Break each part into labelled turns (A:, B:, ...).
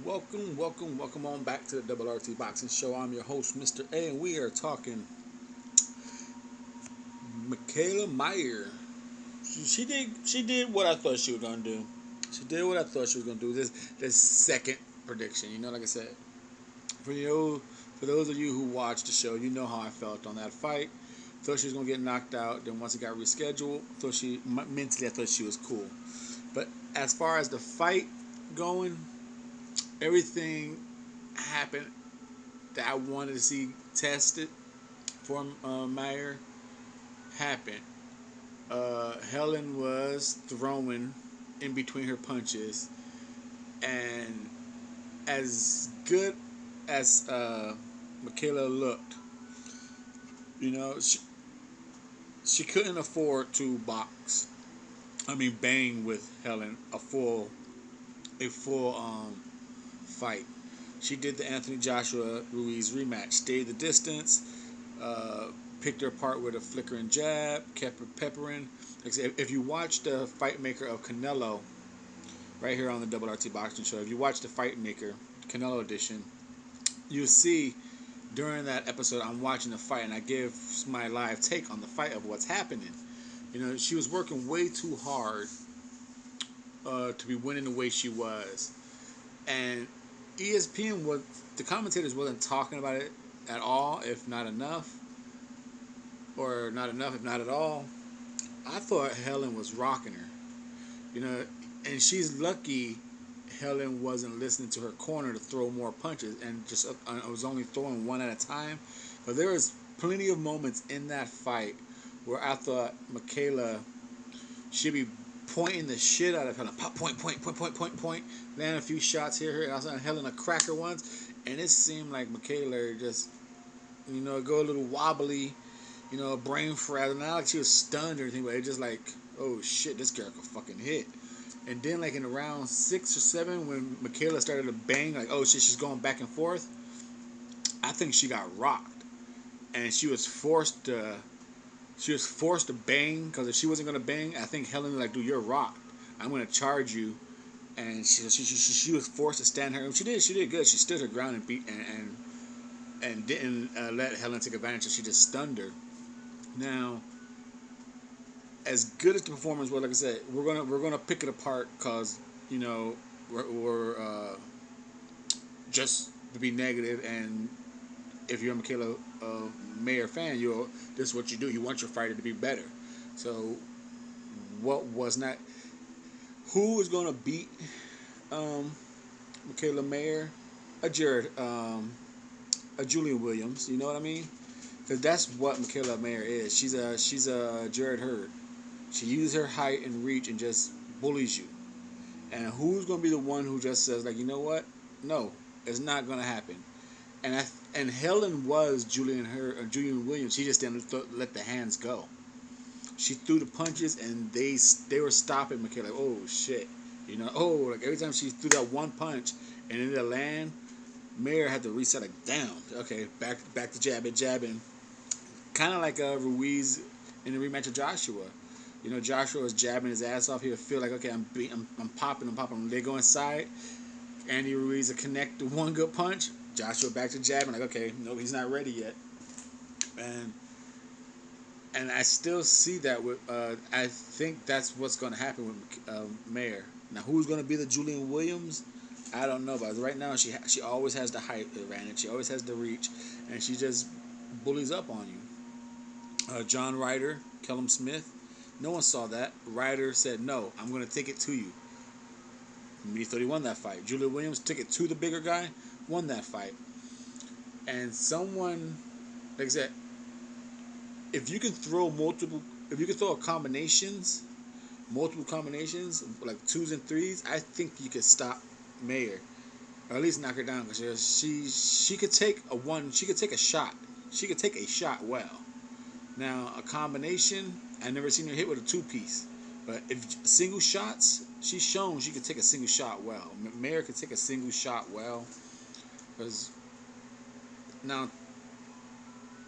A: Welcome on back to the RT Boxing Show. I'm your host, Mr. A, and we are talking Mikaela Mayer. She did what I thought she was gonna do. She did what I thought she was gonna do. This second prediction, like I said, for you, for those of you who watched the show, you know how I felt on that fight. Thought she was gonna get knocked out. Then once it got rescheduled, mentally I thought she was cool. But as far as the fight going, everything happened that I wanted to see tested for Mayer happened. Helen was throwing in between her punches, and as good as Mikaela looked, you know, she couldn't afford to bang with Helen a full fight. She did the Anthony Joshua Ruiz rematch, stayed the distance, uh, picked her apart with a flickering jab, kept her peppering. Like I said, if you watch the fight maker of Canelo, right here on the RT Boxing Show, if you watch the fight maker, Canelo edition, you'll see during that episode I'm watching the fight and I give my live take on the fight of what's happening. She was working way too hard to be winning the way she was. And ESPN was, the commentators wasn't talking about it at all, if not enough, or not enough, if not at all. I thought Helen was rocking her, you know, and she's lucky Helen wasn't listening to her corner to throw more punches and just was only throwing one at a time. But there was plenty of moments in that fight where I thought Mikaela should be pointing the shit out of Helen. Pop, point, land a few shots here, and I was on Helen a cracker once, and it seemed like Mikaela just, go a little wobbly, brain frazzled. Not like she was stunned or anything, but it just like, oh shit, this girl could fucking hit. And then like in round 6 or 7, when Mikaela started to bang, like, oh shit, she's going back and forth, I think she got rocked, and she was forced to bang, because if she wasn't gonna bang, I think Helen was like, dude, you're rocked. I'm gonna charge you. And she was forced to stand her. She did good. She stood her ground and beat and didn't let Helen take advantage. So she just stunned her. Now, as good as the performance was, like I said, we're gonna pick it apart because we're just to be negative. And if you're a Mikaela Mayer fan, this is what you do. You want your fighter to be better. So what was not? Who is gonna beat Mikaela Mayer? A Julian Williams. You know what I mean? Because that's what Mikaela Mayer is. She's a Jared Hurd. She uses her height and reach and just bullies you. And who's gonna be the one who just says, like, you know what? No, it's not gonna happen. And Helen was Julian Williams. She just didn't let the hands go. She threw the punches and they were stopping Mikaela. Like, oh shit, like every time she threw that one punch and it didn't land, Mayer had to reset, like, down. Okay, back to jabbing. Kind of like Ruiz in the rematch of Joshua. Joshua was jabbing his ass off. He would feel like, okay, I'm popping. They go inside. Andy Ruiz would connect the one good punch. Joshua back to jabbing, like, okay, no, he's not ready yet. And I still see that with. I think that's what's going to happen with Mayer. Now, who's going to be the Julian Williams? I don't know, but right now she always has the height advantage. She always has the reach, and she just bullies up on you. John Ryder, Kellum Smith, no one saw that. Ryder said, no, I'm going to take it to you. He thought he won that fight. Julia Williams took it to the bigger guy, won that fight. And someone, like I said, if you can throw multiple combinations, like 2s and 3s, I think you could stop Mayer, or at least knock her down, because she could take a shot. She could take a shot well. Now, a combination, I never seen her hit with a 2-piece. But if single shots, she's shown she could take a single shot well. Mayer could take a single shot well. Because now,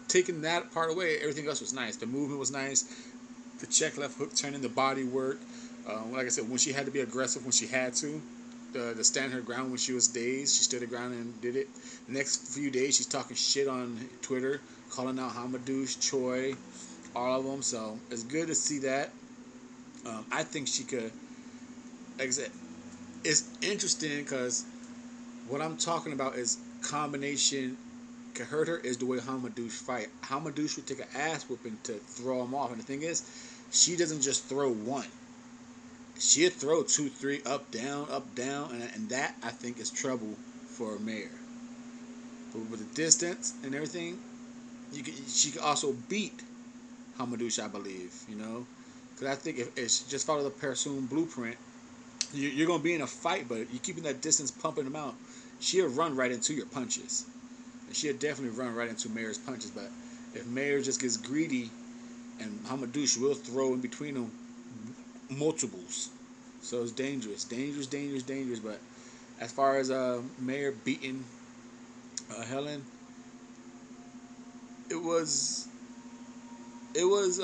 A: taking that part away, everything else was nice. The movement was nice. The check left hook turning, the body work. Like I said, when she had to be aggressive, when she had to. to stand her ground when she was dazed. She stood her ground and did it. The next few days, she's talking shit on Twitter, calling out Hamadouche, Choi, all of them. So it's good to see that. I think she could. Like I said, it's interesting because what I'm talking about is combination. Could hurt her is the way Hamadouche fight. Hamadouche would take an ass whooping to throw him off, and the thing is, she doesn't just throw one. She'll throw 2, 3, up, down, and that I think is trouble for Mayer. But with the distance and everything, she can also beat Hamadouche, I believe. Because I think if she just follow the Persoon blueprint, you're going to be in a fight, but you're keeping that distance, pumping them out. She'll run right into your punches. And she'll definitely run right into Mayer's punches. But if Mayer just gets greedy, and Hamadouche will throw in between them multiples. So it's dangerous. But as far as Mayer beating Helen, it was it was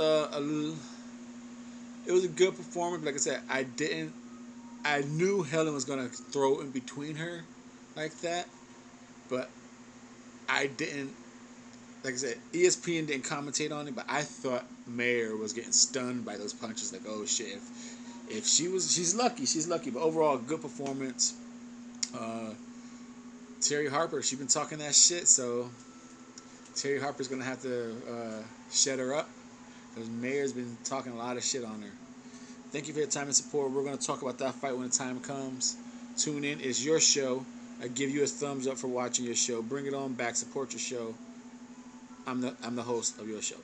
A: it was a good performance. Like I said, I knew Helen was gonna throw in between her like that, but I didn't. Like I said, ESPN didn't commentate on it, but I thought Mayer was getting stunned by those punches. Like, oh shit, if she's lucky. But overall, good performance. Uh, Terry Harper, she's been talking that shit, so Terry Harper's gonna have to shut her up because Mayer's been talking a lot of shit on her. Thank you for your time and support. We're gonna talk about that fight when the time comes. Tune in. It's your show. I give you a thumbs up for watching your show. Bring it on back. Support your show. I'm the host of your show.